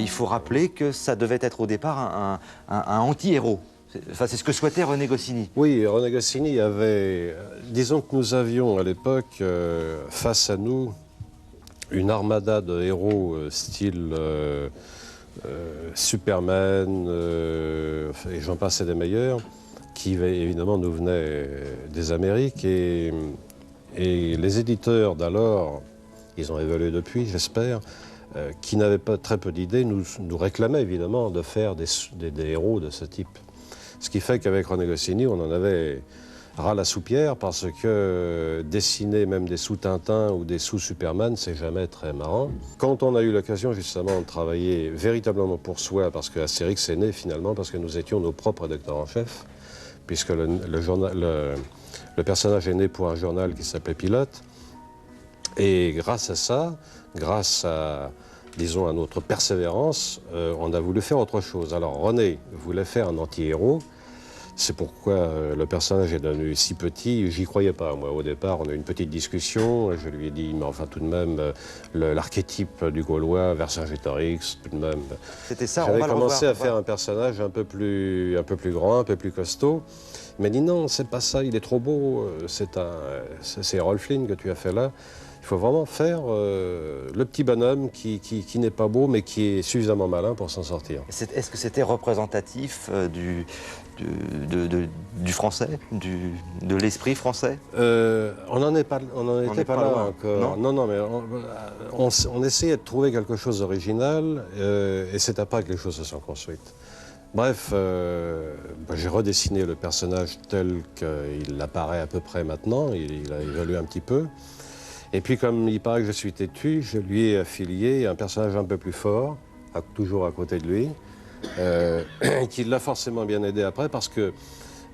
il faut rappeler que ça devait être au départ un anti-héros. Enfin, c'est ce que souhaitait René Goscinny. Oui, René Goscinny avait... Disons que nous avions à l'époque face à nous une armada de héros style Superman, et j'en passe et des meilleurs, qui évidemment nous venaient des Amériques. Et les éditeurs d'alors, ils ont évolué depuis, j'espère, qui n'avaient pas très peu d'idées, nous réclamaient évidemment de faire des héros de ce type. Ce qui fait qu'avec René Goscinny, on en avait ras la soupière parce que dessiner même des sous-Tintin ou des sous-Superman, c'est jamais très marrant. Quand on a eu l'occasion justement de travailler véritablement pour soi, parce que Astérix est né finalement parce que nous étions nos propres rédacteurs en chef, puisque le personnage est né pour un journal qui s'appelait Pilote. Et grâce à ça, grâce à, disons, à notre persévérance, on a voulu faire autre chose. Alors René voulait faire un anti-héros. C'est pourquoi le personnage est devenu si petit. J'y croyais pas, moi. Au départ, on a eu une petite discussion. Je lui ai dit, mais enfin, tout de même, l'archétype du Gaulois, Vercingétorix, tout de même. C'était ça, J'avais commencé à faire un personnage un peu plus grand, un peu plus costaud. Il m'a dit, non, c'est pas ça, il est trop beau. C'est Errol Flynn que tu as fait là. Il faut vraiment faire le petit bonhomme qui n'est pas beau, mais qui est suffisamment malin pour s'en sortir. Est-ce que c'était représentatif du français, de l'esprit français? On n'en était pas là loin encore. Non, mais on essayait de trouver quelque chose d'original et c'était pas que les choses se sont construites. Bref, j'ai redessiné le personnage tel qu'il apparaît à peu près maintenant. Il a évolué un petit peu. Et puis, comme il paraît que je suis têtu, je lui ai affilié un personnage un peu plus fort, toujours à côté de lui, qui l'a forcément bien aidé après, parce que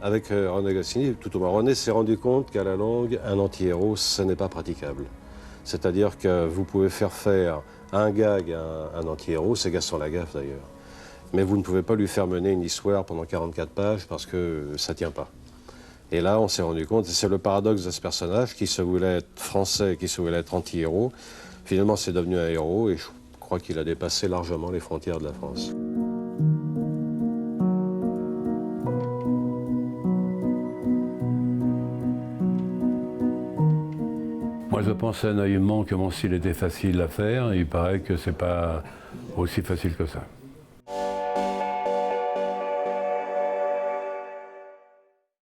avec René Goscinny, tout au moins René s'est rendu compte qu'à la longue, un anti-héros, ce n'est pas praticable. C'est-à-dire que vous pouvez faire un gag à un anti-héros, c'est Gaston Lagaffe d'ailleurs, mais vous ne pouvez pas lui faire mener une histoire pendant 44 pages parce que ça ne tient pas. Et là, on s'est rendu compte, et c'est le paradoxe de ce personnage, qui se voulait être français, qui se voulait être anti-héros. Finalement, c'est devenu un héros, et je crois qu'il a dépassé largement les frontières de la France. Moi, je pensais naïvement que mon style était facile à faire, et il paraît que c'est pas aussi facile que ça.